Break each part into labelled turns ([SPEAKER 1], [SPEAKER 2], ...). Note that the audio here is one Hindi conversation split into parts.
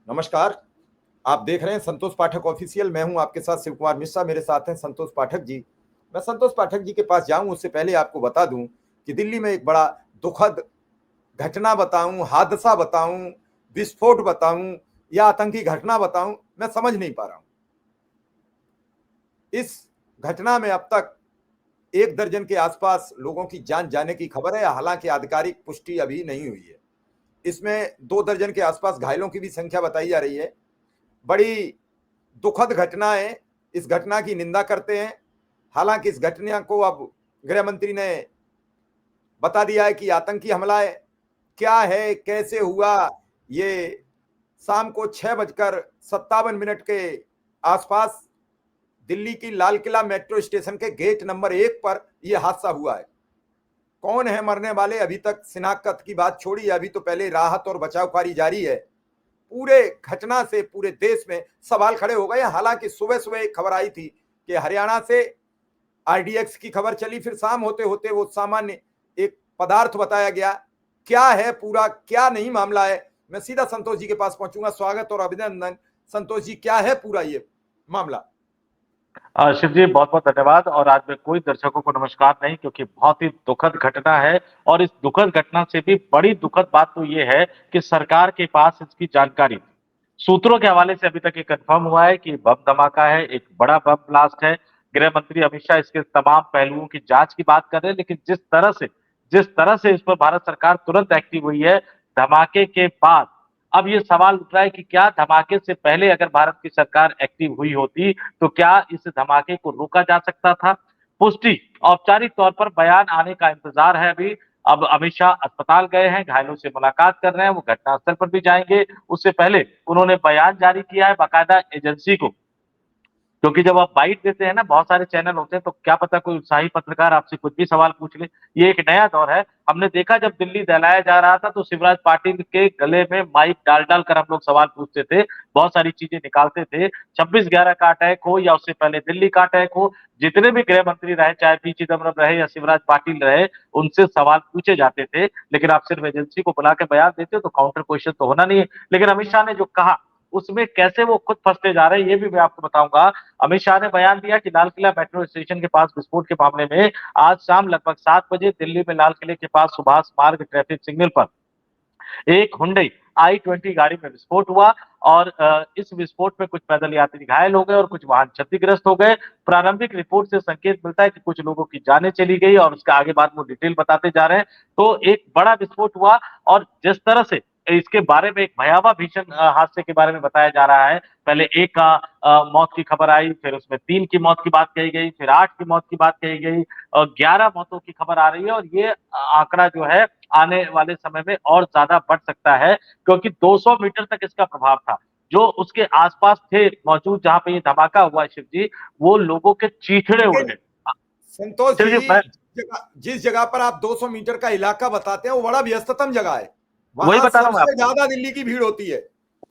[SPEAKER 1] नमस्कार। आप देख रहे हैं संतोष पाठक ऑफिशियल। मैं हूं आपके साथ शिव कुमार मिश्रा। मेरे साथ हैं संतोष पाठक जी। मैं संतोष पाठक जी के पास जाऊं उससे पहले आपको बता दूं कि दिल्ली में एक बड़ा दुखद घटना बताऊं, हादसा बताऊं, विस्फोट बताऊं या आतंकी घटना बताऊं, मैं समझ नहीं पा रहा हूं। इस घटना में अब तक 1 दर्जन के आसपास लोगों की जान जाने की खबर है, हालांकि आधिकारिक पुष्टि अभी नहीं हुई है। इसमें 2 दर्जन के आसपास घायलों की भी संख्या बताई जा रही है। बड़ी दुखद घटना है। इस घटना की निंदा करते हैं। हालांकि इस घटना को अब गृह मंत्री ने बता दिया है कि आतंकी हमला है। क्या है, कैसे हुआ, ये शाम को 6:57 के आसपास दिल्ली की लाल किला मेट्रो स्टेशन के गेट नंबर 1 पर यह हादसा हुआ है। कौन है मरने वाले, अभी तक शिनाख्त की बात छोड़ी है। अभी तो पहले राहत और बचाव कार्य जारी है। पूरे घटना से पूरे देश में सवाल खड़े हो गए। हालांकि सुबह सुबह एक खबर आई थी कि हरियाणा से आरडीएक्स की खबर चली, फिर शाम होते होते वो सामान्य एक पदार्थ बताया गया। क्या है पूरा, क्या नहीं मामला है, मैं सीधा संतोष जी के पास पहुंचूंगा। स्वागत और अभिनंदन संतोष जी, क्या है पूरा ये मामला?
[SPEAKER 2] शिव जी बहुत बहुत धन्यवाद। और आज मैं कोई दर्शकों को नमस्कार नहीं, क्योंकि बहुत ही दुखद घटना है। और इस दुखद घटना से भी बड़ी दुखद बात तो ये है कि सरकार के पास इसकी जानकारी थी। सूत्रों के हवाले से अभी तक ये कंफर्म हुआ है कि बम धमाका है, एक बड़ा बम ब्लास्ट है। गृह मंत्री अमित शाह इसके तमाम पहलुओं की जांच की बात कर रहे हैं, लेकिन जिस तरह से इस पर भारत सरकार तुरंत एक्टिव हुई है धमाके के बाद, अब ये सवाल उठ रहा है कि क्या धमाके से पहले अगर भारत की सरकार एक्टिव हुई होती तो क्या इस धमाके को रोका जा सकता था। पुष्टि औपचारिक तौर पर बयान आने का इंतजार है अभी। अब अमित शाह अस्पताल गए हैं, घायलों से मुलाकात कर रहे हैं, वो घटनास्थल पर भी जाएंगे। उससे पहले उन्होंने बयान जारी किया है बाकायदा एजेंसी को, क्योंकि जब आप बाइट देते हैं ना, बहुत सारे चैनल होते हैं, तो क्या पता कोई उत्साही पत्रकार आपसे कुछ भी सवाल पूछ ले। ये एक नया दौर है। हमने देखा जब दिल्ली दहलाया जा रहा था तो शिवराज पाटिल के गले में माइक डाल डाल कर हम लोग सवाल पूछते थे, बहुत सारी चीजें निकालते थे। 26/11 का अटैक हो या उससे पहले दिल्ली का अटैक हो, जितने भी गृह मंत्री रहे, चाहे पी चिदम्बरम रहे या शिवराज पाटिल रहे, उनसे सवाल पूछे जाते थे। लेकिन आप सिर्फ एजेंसी को बुला के बयान देते हो तो काउंटर क्वेश्चन तो होना नहीं है। लेकिन अमित शाह ने जो कहा उसमें कैसे वो खुद फंसते जा रहे हैं, ये भी मैं आपको बताऊंगा। अमित शाह ने बयान दिया कि लाल किला मेट्रो स्टेशन के पास विस्फोट के मामले में आज शाम लगभग 7 बजे दिल्ली में लाल किले के पास सुभाष मार्ग ट्रैफिक सिग्नल पर एक हुंडई i20 गाड़ी में विस्फोट हुआ। और इस विस्फोट में कुछ पैदल यात्री घायल हो गए और कुछ वाहन क्षतिग्रस्त हो गए। प्रारंभिक रिपोर्ट से संकेत मिलता है कि कुछ लोगों की जानें चली गई, और उसके आगे बाद वो डिटेल बताते जा रहे हैं। तो एक बड़ा विस्फोट हुआ, और जिस तरह से इसके बारे में एक भयावह भीषण हादसे के बारे में बताया जा रहा है। पहले एक का मौत की खबर आई, फिर उसमें 3 की मौत की बात कही गई, फिर 8 की मौत की बात कही गई, और 11 मौतों की खबर आ रही है। और ये आंकड़ा जो है आने वाले समय में और ज्यादा बढ़ सकता है, क्योंकि 200 मीटर तक इसका प्रभाव था। जो उसके आसपास थे मौजूद, जहां पे ये धमाका हुआ है शिव जी, वो लोगों के चीथड़े उड़
[SPEAKER 1] लेकिन
[SPEAKER 2] गए।
[SPEAKER 1] संतोष
[SPEAKER 2] शिव जी
[SPEAKER 1] जी, जिस जगह पर आप 200 मीटर का इलाका बताते हैं वो बड़ा व्यस्ततम जगह है।
[SPEAKER 2] वही
[SPEAKER 1] वहां
[SPEAKER 2] बता रहा हूँ मैं
[SPEAKER 1] सबसे
[SPEAKER 2] आपको,
[SPEAKER 1] ज्यादा दिल्ली की भीड़ होती है।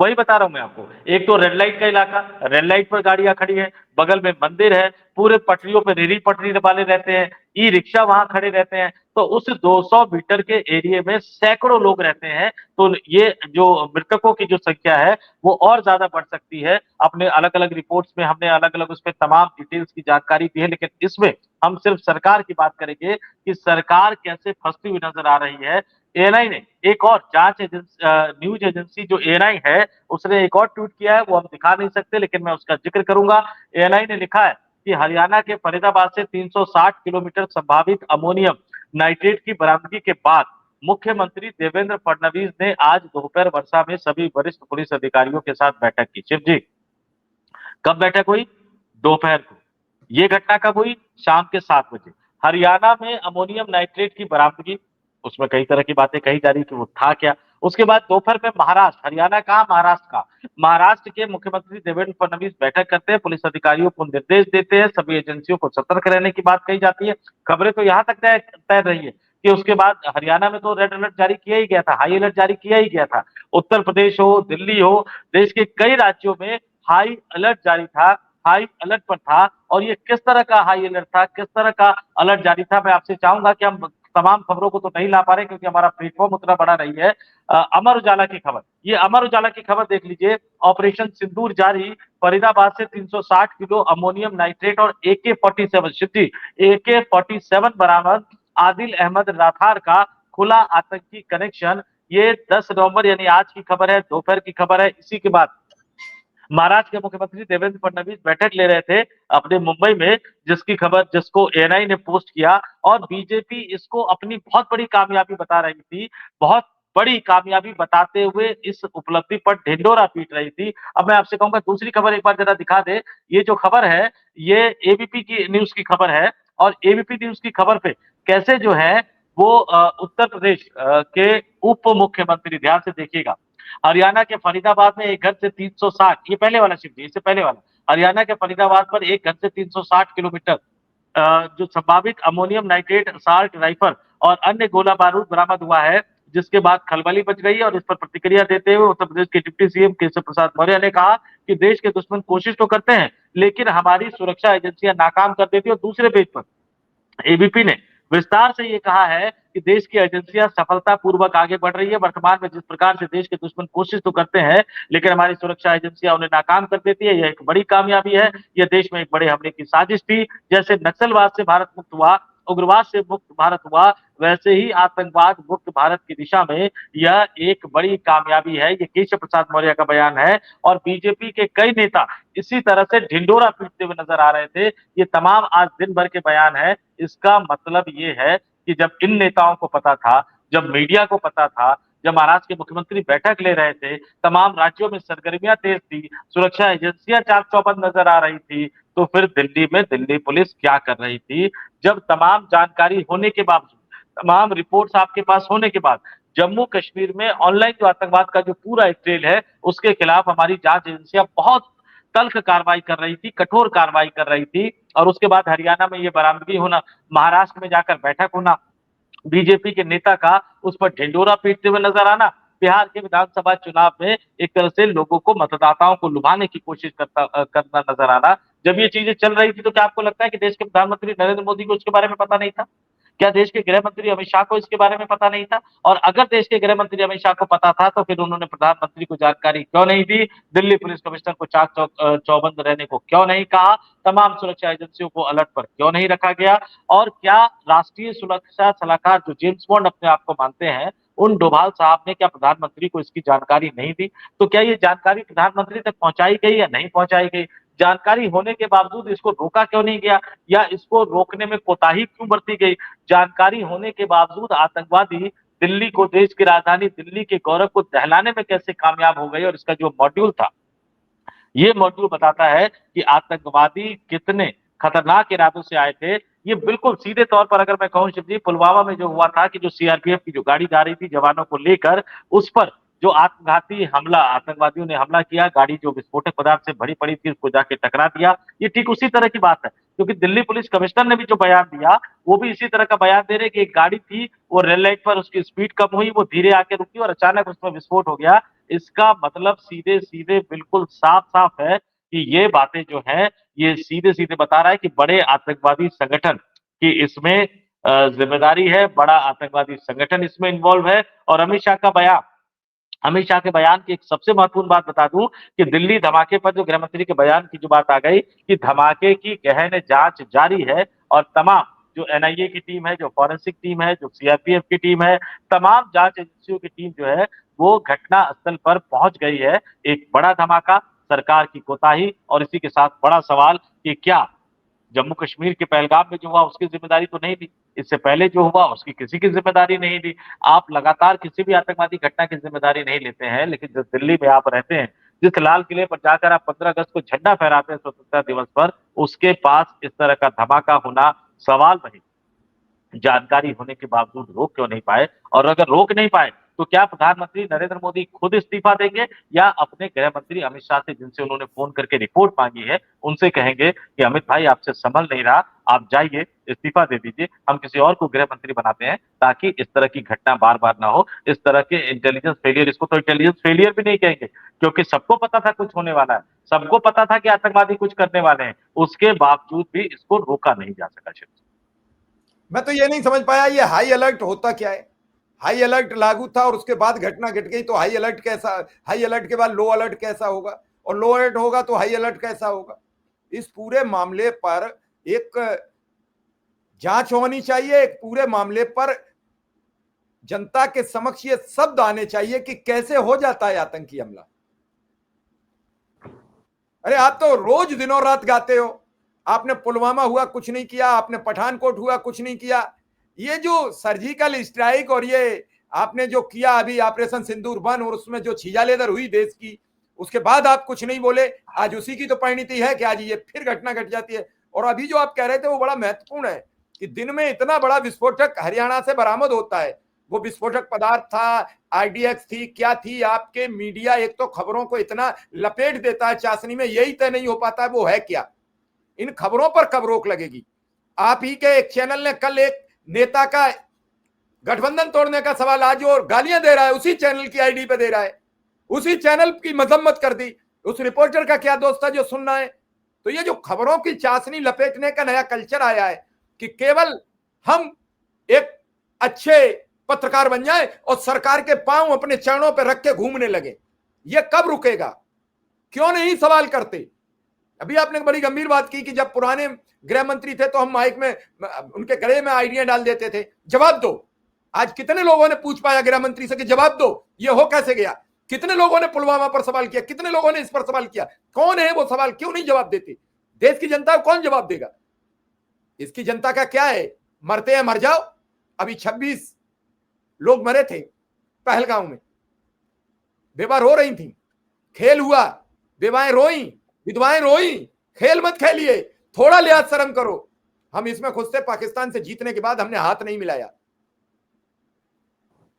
[SPEAKER 2] वही बता रहा हूं मैं आपको। एक तो रेड लाइट का इलाका, रेड लाइट पर गाड़ियां खड़ी है, बगल में मंदिर है, पूरे पटरियों पे रेली पटरी वाले रहते हैं, ई रिक्शा वहां खड़े रहते हैं। तो उस 200 मीटर के एरिया में सैकड़ों लोग रहते हैं। तो ये जो मृतकों की जो संख्या है वो और ज्यादा बढ़ सकती है। अपने अलग अलग रिपोर्ट्स में हमने अलग अलग उस पर तमाम डिटेल्स की जानकारी दी है, लेकिन इसमें हम सिर्फ सरकार की बात करेंगे कि सरकार कैसे फंसती हुई नजर आ रही है। एएनआई ने एक और जांच एजेंसी, न्यूज एजेंसी जो एएनआई है, उसने एक और ट्वीट किया है, वो हम दिखा नहीं सकते लेकिन मैं उसका जिक्र करूंगा। एएनआई ने लिखा है कि हरियाणा के फरीदाबाद से 360 किलोमीटर संभावित अमोनियम नाइट्रेट की बरामदगी के बाद मुख्यमंत्री देवेंद्र फडणवीस ने आज दोपहर वर्षा में सभी वरिष्ठ पुलिस अधिकारियों के साथ बैठक की। शिव जी, कब बैठक हुई? दोपहर को। ये घटना कब हुई? शाम के 7 बजे। हरियाणा में अमोनियम नाइट्रेट की बरामदगी, उसमें कई तरह की बातें कही जा रही कि वो था क्या। उसके बाद दोपहर में महाराष्ट्र, हरियाणा का महाराष्ट्र का, महाराष्ट्र के मुख्यमंत्री देवेंद्र फडणवीस बैठक करते हैं, पुलिस अधिकारियों को निर्देश देते हैं, सभी एजेंसियों को सतर्क रहने की बात कही जाती है। खबरें तो यहाँ तक तैर रही है कि उसके बाद हरियाणा में तो रेड अलर्ट जारी किया ही गया था, हाई अलर्ट जारी किया ही गया था। उत्तर प्रदेश हो, दिल्ली हो, देश के कई राज्यों में हाई अलर्ट जारी था, हाई अलर्ट पर था। और ये किस तरह का हाई अलर्ट था, किस तरह का अलर्ट जारी था, मैं आपसे चाहूंगा कि हम तमाम खबरों को तो नहीं ला पा रहे क्योंकि हमारा प्लेटफॉर्म उतना बड़ा नहीं है। अमर उजाला की खबर, ये अमर उजाला की खबर देख लीजिए। ऑपरेशन सिंदूर जारी, फरीदाबाद से 360 किलो अमोनियम नाइट्रेट और AK-47 सिद्धि AK-47 बरामद। आदिल अहमद राथार का खुला आतंकी कनेक्शन। ये 10 नवंबर यानी आज की खबर है, दोपहर की खबर है। इसी के बाद महाराष्ट्र के मुख्यमंत्री देवेंद्र फडणवीस बैठक ले रहे थे अपने मुंबई में, जिसकी खबर जिसको एएनआई ने पोस्ट किया, और बीजेपी इसको अपनी बहुत बड़ी कामयाबी बता रही थी। बहुत बड़ी कामयाबी बताते हुए इस उपलब्धि पर ढिंडोरा पीट रही थी। अब मैं आपसे कहूंगा दूसरी खबर एक बार जरा दिखा दे। ये जो खबर है ये एबीपी की न्यूज की खबर है, और एबीपी न्यूज की खबर पे कैसे जो है वो उत्तर प्रदेश के उप मुख्यमंत्री, ध्यान से देखिएगा, हरियाणा के फरीदाबाद में एक घर से 360, ये पहले वाला शिफ्ट, इससे पहले वाला, हरियाणा के फरीदाबाद पर एक घर से 360 किलोमीटर जो संभावित अमोनियम नाइट्रेट, साल्ट राइफल और अन्य गोला बारूद बरामद हुआ है, जिसके बाद खलबली मच गई। और इस पर प्रतिक्रिया देते हुए उत्तर प्रदेश के डिप्टी सीएम केशव प्रसाद मौर्य ने कहा कि देश के दुश्मन कोशिश तो करते हैं लेकिन हमारी सुरक्षा एजेंसियां नाकाम कर देती है। और दूसरे पेज पर एबीपी ने विस्तार से ये कहा है कि देश की एजेंसियां सफलतापूर्वक आगे बढ़ रही है। वर्तमान में जिस प्रकार से देश के दुश्मन कोशिश तो करते हैं लेकिन हमारी सुरक्षा एजेंसियां उन्हें नाकाम कर देती है, यह एक बड़ी कामयाबी है। यह देश में एक बड़े हमले की साजिश थी। जैसे नक्सलवाद से भारत मुक्त हुआ, उग्रवाद से मुक्त भारत हुआ, वैसे ही आतंकवाद मुक्त भारत की दिशा में यह एक बड़ी कामयाबी है। ये केशव प्रसाद मौर्य का बयान है। और बीजेपी के कई नेता इसी तरह से ढिंडोरा पीटते हुए नजर आ रहे थे। ये तमाम आज दिन भर के बयान है। इसका मतलब ये है कि जब इन नेताओं को पता था, जब मीडिया को पता था, जब महाराष्ट्र के मुख्यमंत्री बैठक ले रहे थे, तमाम राज्यों में सरगर्मियां तेज थी, सुरक्षा एजेंसियां चाक चौबंद नजर आ रही थी, तो फिर दिल्ली में दिल्ली पुलिस क्या कर रही थी? जब तमाम जानकारी होने के बावजूद, तमाम रिपोर्ट्स आपके पास होने के बाद, जम्मू कश्मीर में ऑनलाइन जो आतंकवाद का जो पूरा एक ट्रेल है उसके खिलाफ हमारी जांच एजेंसियां बहुत तल्ख कार्रवाई कर रही थी, कठोर कार्रवाई कर रही थी। और उसके बाद हरियाणा में ये बरामदगी होना, महाराष्ट्र में जाकर बैठक होना, बीजेपी के नेता का उस पर ढिंडोरा पीटते हुए नजर आना, बिहार के विधानसभा चुनाव में एक तरह से लोगों को, मतदाताओं को लुभाने की कोशिश करना नजर आना। जब ये चीजें चल रही थी तो क्या आपको लगता है कि देश के प्रधानमंत्री नरेंद्र मोदी को इसके बारे में पता नहीं था? क्या देश के गृह मंत्री अमित शाह को इसके बारे में पता नहीं था? और अगर देश के गृह मंत्री अमित शाह को पता था तो फिर उन्होंने प्रधानमंत्री को जानकारी क्यों नहीं दी? दिल्ली पुलिस कमिश्नर को चाक चौबंद रहने को क्यों नहीं कहा? तमाम सुरक्षा एजेंसियों को अलर्ट पर क्यों नहीं रखा गया? और क्या राष्ट्रीय सुरक्षा सलाहकार जो जेम्स बॉन्ड अपने आप को मानते हैं, उन डोभाल साहब ने क्या प्रधानमंत्री को इसकी जानकारी नहीं दी? तो क्या ये जानकारी प्रधानमंत्री तक पहुंचाई गई या नहीं पहुंचाई गई? जानकारी होने के बावजूद इसको रोका क्यों नहीं गया, या इसको रोकने में कोताही क्यों बरती गई? जानकारी होने के बावजूद आतंकवादी दिल्ली को, देश की राजधानी दिल्ली के गौरव को दहलाने में कैसे कामयाब हो गए? और इसका जो मॉड्यूल था, ये मॉड्यूल बताता है कि आतंकवादी कितने खतरनाक इरादों से आए थे। ये बिल्कुल सीधे तौर पर अगर मैं कहूं शिव जी, पुलवामा में जो हुआ था कि जो सीआरपीएफ की जो गाड़ी जा रही थी जवानों को लेकर, उस पर जो आत्मघाती हमला, आतंकवादियों ने हमला किया, गाड़ी जो विस्फोटक पदार्थ से भरी पड़ी थी उसको जाके टकरा दिया, ये ठीक उसी तरह की बात है। क्योंकि दिल्ली पुलिस कमिश्नर ने भी जो बयान दिया वो भी इसी तरह का बयान दे रहे कि एक गाड़ी थी, वो रेड लाइट पर उसकी स्पीड कम हुई, वो धीरे आके रुकी और अचानक उसमें विस्फोट हो गया। इसका मतलब सीधे सीधे बिल्कुल साफ साफ है कि ये बातें जो है ये सीधे सीधे बता रहा है कि बड़े आतंकवादी संगठन की इसमें जिम्मेदारी है, बड़ा आतंकवादी संगठन इसमें इन्वॉल्व है। और अमित शाह के बयान की एक सबसे महत्वपूर्ण बात बता दूं कि दिल्ली धमाके पर जो गृहमंत्री के बयान की जो बात आ गई कि धमाके की गहन जांच जारी है, और तमाम जो एनआईए की टीम है, जो फॉरेंसिक टीम है, जो सीआरपीएफ की टीम है, तमाम जांच एजेंसियों की टीम जो है वो घटना स्थल पर पहुंच गई है। एक बड़ा धमाका, सरकार की कोताही, और इसी के साथ बड़ा सवाल कि क्या जम्मू कश्मीर के पहलगाम में जो हुआ उसकी जिम्मेदारी तो नहीं ली, इससे पहले जो हुआ उसकी किसी की जिम्मेदारी नहीं ली। आप लगातार किसी भी आतंकवादी घटना की जिम्मेदारी नहीं लेते हैं, लेकिन जिस दिल्ली में आप रहते हैं, जिस लाल किले पर जाकर आप 15 अगस्त को झंडा फहराते हैं स्वतंत्रता दिवस पर, उसके पास इस तरह का धमाका होना सवाल नहीं। जानकारी होने के बावजूद रोक क्यों नहीं पाए? और अगर रोक नहीं पाए तो क्या प्रधानमंत्री नरेंद्र मोदी खुद इस्तीफा देंगे, या अपने गृह मंत्री अमित शाह से, जिनसे उन्होंने फोन करके रिपोर्ट मांगी है, उनसे कहेंगे कि अमित भाई आपसे संभल नहीं रहा, आप जाइए इस्तीफा दे दीजिए, हम किसी और को गृह मंत्री बनाते हैं ताकि इस तरह की घटना बार बार ना हो। इस तरह के इंटेलिजेंस फेलियर, इसको तो इंटेलिजेंस फेलियर भी नहीं कहेंगे क्योंकि सबको पता था कुछ होने वाला है, सबको पता था कि आतंकवादी कुछ करने वाले हैं, उसके बावजूद भी इसको रोका नहीं जा सका।
[SPEAKER 1] मैं तो ये नहीं समझ पाया ये हाई अलर्ट होता क्या है। हाई अलर्ट लागू था और उसके बाद घटना घट गई, तो हाई अलर्ट कैसा, हाई अलर्ट के बाद लो अलर्ट कैसा होगा, और लो अलर्ट होगा तो हाई अलर्ट कैसा होगा। इस पूरे मामले पर एक जांच होनी चाहिए, एक पूरे मामले पर जनता के समक्ष ये शब्द आने चाहिए कि कैसे हो जाता है आतंकी हमला। अरे आप तो रोज दिनों रात गाते हो, आपने पुलवामा हुआ कुछ नहीं किया, आपने पठानकोट हुआ कुछ नहीं किया, ये जो सर्जिकल स्ट्राइक और ये आपने जो किया अभी ऑपरेशन सिंदूर बन और उसमें जो छियालेदर हुई देश की, उसके बाद आप कुछ नहीं बोले। आज उसी की तो परिणति है कि आज ये फिर घटना घट जाती है। और अभी जो आप कह रहे थे वो बड़ा महत्वपूर्ण है कि दिन में इतना बड़ा विस्फोटक हरियाणा से बरामद होता है। वो विस्फोटक पदार्थ था, आरडीएक्स थी, क्या थी, आपके मीडिया एक तो खबरों को इतना लपेट देता है चाशनी में, यही तय नहीं हो पाता है वो है क्या। इन खबरों पर कब रोक लगेगी। आप ही के एक चैनल ने कल एक नेता का गठबंधन तोड़ने का सवाल आज और गालियां दे रहा है, उसी चैनल की आईडी पे दे रहा है, उसी चैनल की मजम्मत कर दी। उस रिपोर्टर का क्या दोस्त था जो सुनना है। तो ये जो खबरों की चाशनी लपेटने का नया कल्चर आया है कि केवल हम एक अच्छे पत्रकार बन जाए और सरकार के पांव अपने चरणों पर रख के घूमने लगे, ये कब रुकेगा। क्यों नहीं सवाल करते। अभी आपने बड़ी गंभीर बात की कि जब पुराने गृह मंत्री थे तो हम माइक में उनके गले में आइडिया डाल देते थे, जवाब दो। आज कितने लोगों ने पूछ पाया गृह मंत्री से कि जवाब दो, ये हो कैसे गया। कितने लोगों ने पुलवामा पर सवाल किया, कितने लोगों ने इस पर सवाल किया, कौन है वो सवाल, क्यों नहीं जवाब देते। देश की जनता को कौन जवाब देगा। इसकी जनता का क्या है, मरते हैं मर जाओ। अभी 26 लोग मरे थे पहलगांव में, बेवा रो रही थी, खेल हुआ, बेवाएं रोई, विधवाएं रोई। खेल मत खेलिए, थोड़ा लिहाज शर्म करो। हम इसमें खुश थे पाकिस्तान से जीतने के बाद हमने हाथ नहीं मिलाया,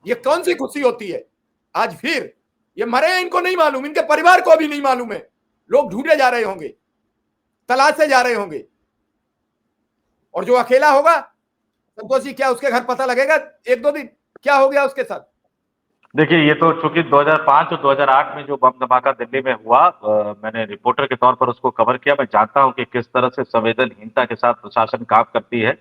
[SPEAKER 1] ये कौन सी खुशी होती है। आज फिर ये मरे हैं, इनको नहीं मालूम, इनके परिवार को भी नहीं मालूम है। लोग ढूंढे जा रहे होंगे, तलाशे जा रहे होंगे, और जो अकेला होगा संतोष जी, क्या उसके घर पता लगेगा एक दो दिन क्या हो गया उसके साथ।
[SPEAKER 2] देखिए, ये तो चूंकि 2005 और 2008 में जो बम धमाका दिल्ली में हुआ, मैंने रिपोर्टर के तौर पर उसको कवर किया। मैं जानता हूं कि किस तरह से संवेदनहीनता के साथ प्रशासन काम करती है।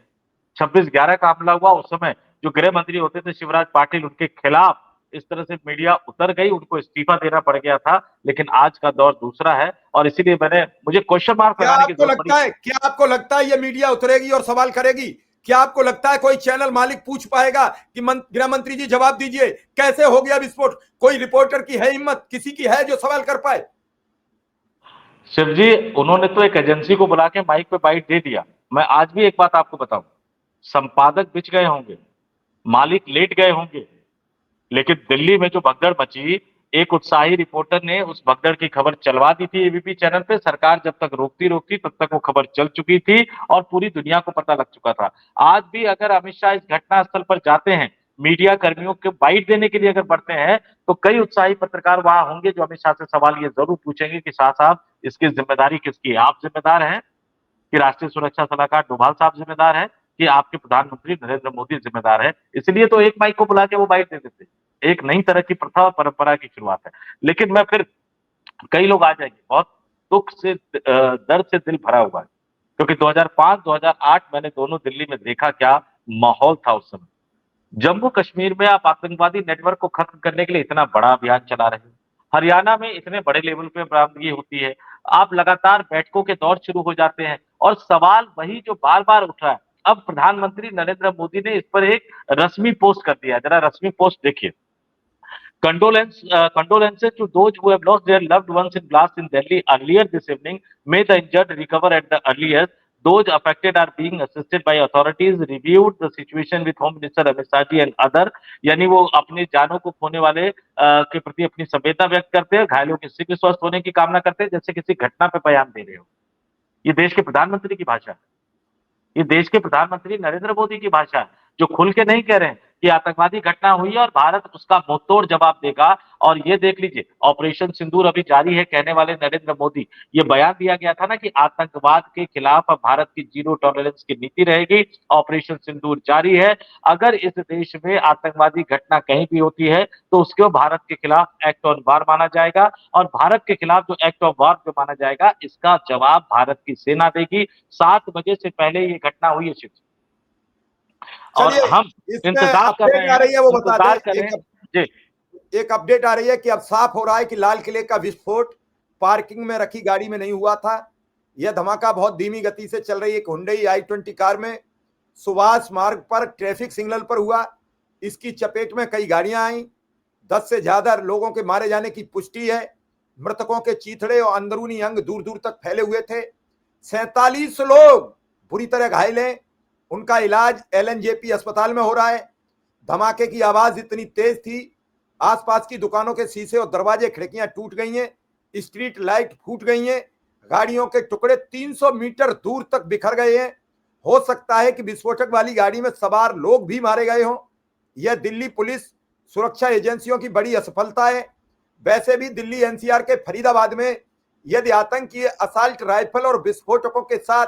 [SPEAKER 2] 26/11 का हमला हुआ, उस समय जो गृह मंत्री होते थे शिवराज पाटिल, उनके खिलाफ इस तरह से मीडिया उतर गई, उनको इस्तीफा देना पड़ गया था। लेकिन आज का दौर दूसरा है और इसीलिए मुझे क्वेश्चन मार्क लगाने की जरूरत पड़ी।
[SPEAKER 1] क्या आपको लगता है ये मीडिया उतरेगी और सवाल करेगी। क्या आपको लगता है कोई चैनल मालिक पूछ पाएगा कि गृह मंत्री जी जवाब दीजिए कैसे हो गया विस्फोट। कोई रिपोर्टर की है हिम्मत, किसी की है जो सवाल कर पाए।
[SPEAKER 2] शिव जी, उन्होंने तो एक एजेंसी को बुला के माइक पे बाइट दे दिया। मैं आज भी एक बात आपको बताऊं, संपादक बिछ गए होंगे, मालिक लेट गए होंगे, लेकिन दिल्ली में जो भगदड़ मची, एक उत्साही रिपोर्टर ने उस भगदड़ की खबर चलवा दी थी एबीपी चैनल पे। सरकार जब तक रोकती रोकती तब तक वो खबर चल चुकी थी और पूरी दुनिया को पता लग चुका था। आज भी अगर अमित शाह इस घटना स्थल पर जाते हैं, मीडिया कर्मियों के बाइट देने के लिए अगर बढ़ते हैं, तो कई उत्साही पत्रकार वहां होंगे जो अमित शाह से सवाल ये जरूर पूछेंगे कि शाह साहब, इसकी जिम्मेदारी किसकी है। आप जिम्मेदार हैं कि राष्ट्रीय सुरक्षा सलाहकार डोभाल साहब जिम्मेदार है कि आपके प्रधानमंत्री नरेंद्र मोदी जिम्मेदार है। इसलिए तो एक माइक को बुला के वो बाइट दे देते। एक नई तरह की प्रथा और परंपरा की शुरुआत है। लेकिन मैं फिर, कई लोग आ जाएंगे, बहुत दुख से दर्द से दिल भरा हुआ है, क्योंकि 2005-2008 मैंने दोनों दिल्ली में देखा क्या माहौल था उस समय। जम्मू कश्मीर में आप आतंकवादी नेटवर्क को खत्म करने के लिए इतना बड़ा अभियान चला रहे हैं, हरियाणा में इतने बड़े लेवल पे बरामदगी होती है, आप लगातार बैठकों के दौर शुरू हो जाते हैं और सवाल वही जो बार बार उठ रहा है। अब प्रधानमंत्री नरेंद्र मोदी ने इस पर एक रस्मी पोस्ट कर दिया, जरा रस्मी पोस्ट देखिए। Condolences to those who have lost their loved ones in blast in Delhi earlier this evening. May the injured recover at the earliest. Those affected are being assisted by authorities. Reviewed the situation with Home Minister Amit Shah ji and other. यानी वो अपनी जानों को खोने वाले के प्रति अपनी संवेदना व्यक्त करते हैं, घायलों के शीघ्र स्वस्थ होने की कामना करते हैं, जैसे किसी घटना पे बयान दे रहे हो। ये देश के प्रधानमंत्री की भाषा है, ये देश के प्रधानमंत्री नरेंद्र मोदी की भाषा है, जो खुल के नहीं कह रहे हैं कि आतंकवादी घटना हुई है और भारत उसका मुंहतोड़ जवाब देगा। और ये देख लीजिए, ऑपरेशन सिंदूर अभी जारी है कहने वाले नरेंद्र मोदी, ये बयान दिया गया था ना कि आतंकवाद के खिलाफ भारत की जीरो टॉलरेंस की नीति रहेगी, ऑपरेशन सिंदूर जारी है। अगर इस देश में आतंकवादी घटना कहीं भी होती है तो उसको भारत के खिलाफ एक्ट ऑन वार माना जाएगा, और भारत के खिलाफ जो एक्ट ऑफ वार जो माना जाएगा, इसका जवाब भारत की सेना देगी। 7 बजे से पहले ये घटना हुई है शिव। और
[SPEAKER 1] चलिए,
[SPEAKER 2] हम
[SPEAKER 1] इसमें
[SPEAKER 2] इंतजार कर
[SPEAKER 1] अपडेट
[SPEAKER 2] रहे
[SPEAKER 1] आ
[SPEAKER 2] हैं,
[SPEAKER 1] रही है वो बता दें।
[SPEAKER 2] इंतजार करें। जी।
[SPEAKER 1] एक अपडेट आ रही है कि अब साफ हो रहा है कि लाल किले का विस्फोट पार्किंग में रखी गाड़ी में नहीं हुआ था। यह धमाका बहुत धीमी गति से चल रही एक हुंडई i20 कार में सुभाष मार्ग पर ट्रैफिक सिग्नल पर हुआ। इसकी चपेट में कई गाड़ियां आई। 10 से ज्यादा लोगों के मारे जाने की पुष्टि है। मृतकों के चीथड़े और अंदरूनी अंग दूर दूर तक फैले हुए थे। 47 लोग बुरी तरह घायल हैं। उनका इलाज एलएनजेपी अस्पताल में हो रहा है। धमाके की आवाज इतनी तेज थी, आसपास की दुकानों के शीशे और दरवाजे खिड़कियां टूट गई हैं, स्ट्रीट लाइट फूट गई हैं, गाड़ियों के टुकड़े 300 मीटर दूर तक बिखर गए हैं। हो सकता है कि विस्फोटक वाली गाड़ी में सवार लोग भी मारे गए हों। यह दिल्ली पुलिस सुरक्षा एजेंसियों की बड़ी असफलता है। वैसे भी दिल्ली एनसीआर के फरीदाबाद में यदि आतंकी असॉल्ट राइफल और विस्फोटकों के साथ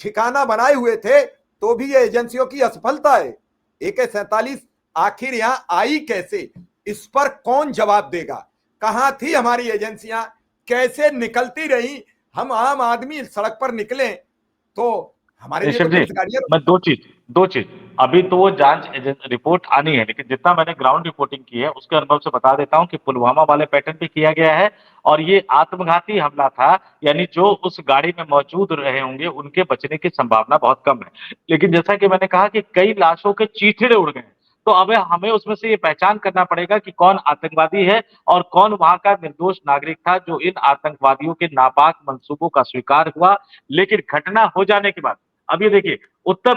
[SPEAKER 1] ठिकाना बनाए हुए थे तो भी यह एजेंसियों की असफलता है। AK-47 आखिर यहां आई कैसे, इस पर कौन जवाब देगा? कहां थी हमारी एजेंसियां, कैसे निकलती रही? हम आम आदमी सड़क पर निकले तो हमारे लिए तो
[SPEAKER 2] ऋषभ जी,
[SPEAKER 1] पुलिस गाड़ियां।
[SPEAKER 2] मैं दो चीज अभी तो वो जांच रिपोर्ट आनी है, लेकिन जितना मैंने ग्राउंड रिपोर्टिंग की है उसके अनुभव से बता देता हूं कि पुलवामा वाले पैटर्न पे किया गया है और ये आत्मघाती हमला था। यानी जो उस गाड़ी में मौजूद रहे होंगे उनके बचने की संभावना बहुत कम है। लेकिन जैसा कि मैंने कहा कि कई लाशों के चीथड़े उड़ गए, तो अब हमें उसमें से ये पहचान करना पड़ेगा कि कौन आतंकवादी है और कौन वहां का निर्दोष नागरिक था जो इन आतंकवादियों के नापाक मंसूबों का शिकार हुआ। लेकिन घटना हो जाने के बाद अब ये देखिए, उत्तर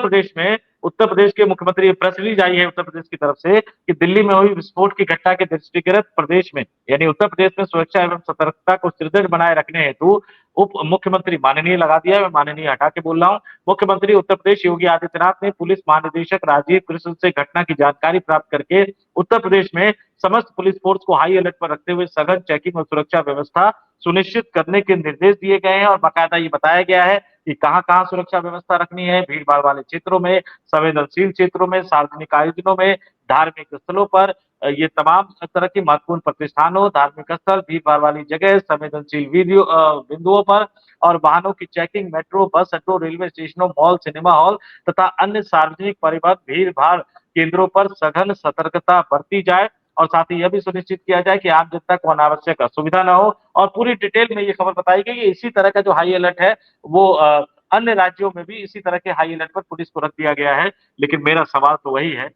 [SPEAKER 2] प्रदेश के मुख्यमंत्री प्रेस रिलीज आई है उत्तर प्रदेश की तरफ से कि दिल्ली में हुई विस्फोट की घटना के दृष्टिगत प्रदेश में यानी उत्तर प्रदेश में सुरक्षा एवं सतर्कता को सुदृढ़ बनाए रखने हेतु उप मुख्यमंत्री माननीय लगा दिया है, मैं माननीय हटा के बोल रहा हूं। मुख्यमंत्री उत्तर प्रदेश योगी आदित्यनाथ ने पुलिस महानिदेशक राजीव कृष्ण से घटना की जानकारी प्राप्त करके उत्तर प्रदेश में समस्त पुलिस फोर्स को हाई अलर्ट पर रखते हुए सघन चेकिंग और सुरक्षा व्यवस्था सुनिश्चित करने के निर्देश दिए गए हैं और बाकायदा ये बताया गया है कि कहां कहां सुरक्षा व्यवस्था रखनी है, भीड़ भाड़ वाले क्षेत्रों में, संवेदनशील क्षेत्रों में, सार्वजनिक आयोजनों में, धार्मिक स्थलों पर, ये तमाम तरह की महत्वपूर्ण प्रतिष्ठानों, धार्मिक स्थल, भीड़ भाड़ वाली जगह, संवेदनशील बिंदुओं पर और वाहनों की चेकिंग, मेट्रो, बस अड्डों, रेलवे स्टेशनों, मॉल, सिनेमा हॉल तथा अन्य सार्वजनिक परिवहन भीड़ भाड़ केंद्रों पर सघन सतर्कता बरती जाए और साथ ही यह भी सुनिश्चित किया जाए कि आम जनता को अनावश्यक असुविधा न हो। और पूरी डिटेल में ये खबर बताई गई है। इसी तरह का जो हाई अलर्ट है वो अन्य राज्यों में भी इसी तरह के हाई अलर्ट पर पुलिस को रख दिया गया है। लेकिन मेरा सवाल तो वही है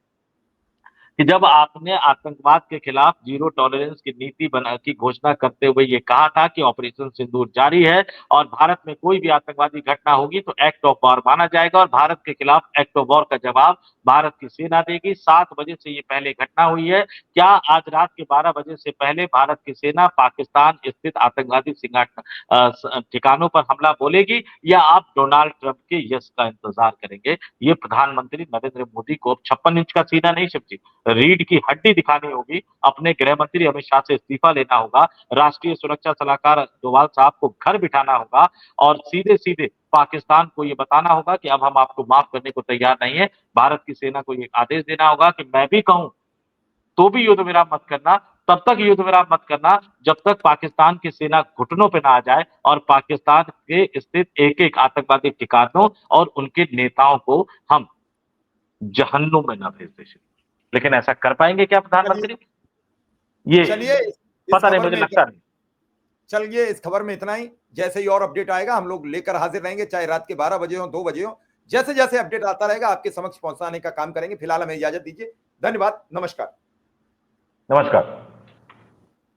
[SPEAKER 2] कि जब आपने आतंकवाद के खिलाफ जीरो टॉलरेंस की नीति बना की घोषणा करते हुए ये कहा था कि ऑपरेशन सिंदूर जारी है और भारत में कोई भी आतंकवादी घटना होगी तो एक्ट ऑफ वॉर माना जाएगा और भारत के खिलाफ एक्ट ऑफ वॉर का जवाब भारत की सेना देगी। 7 बजे से ये पहले घटना हुई है। क्या आज रात के 12 बजे से पहले भारत की सेना पाकिस्तान स्थित आतंकवादी ठिकानों पर हमला बोलेगी या आप डोनाल्ड ट्रंप के यस का इंतजार करेंगे? ये प्रधानमंत्री नरेंद्र मोदी को 56 इंच का सीना नहीं शिवजी, रीढ़ की हड्डी दिखानी होगी। अपने गृह मंत्री अमित शाह से इस्तीफा लेना होगा, राष्ट्रीय सुरक्षा सलाहकार डोवाल साहब को घर बिठाना होगा और सीधे सीधे पाकिस्तान को ये बताना होगा कि अब हम आपको माफ करने को तैयार नहीं है। भारत की सेना को ये आदेश देना होगा कि मैं भी कहूं तो भी युद्ध विराम मत करना, तब तक युद्ध विराम मत करना जब तक पाकिस्तान की सेना घुटनों पे ना आ जाए और पाकिस्तान के स्थित एक एक आतंकवादी ठिकानों और उनके नेताओं को हम जहन्नुम में ना भेज दे। लेकिन ऐसा कर पाएंगे क्या
[SPEAKER 1] चलिए,
[SPEAKER 2] प्रधानमंत्री? ये
[SPEAKER 1] चलिए इस
[SPEAKER 2] पता नहीं,
[SPEAKER 1] खबर
[SPEAKER 2] मुझे
[SPEAKER 1] में
[SPEAKER 2] लगता नहीं।
[SPEAKER 1] चलिए इस खबर में इतना ही। जैसे ही और अपडेट आएगा हम लोग लेकर हाजिर रहेंगे, चाहे रात के 12 बजे हो, 2 बजे हो। जैसे जैसे अपडेट आता रहेगा आपके समक्ष पहुंचाने का काम करेंगे। फिलहाल हमें इजाजत दीजिए। धन्यवाद, नमस्कार।
[SPEAKER 2] नमस्कार।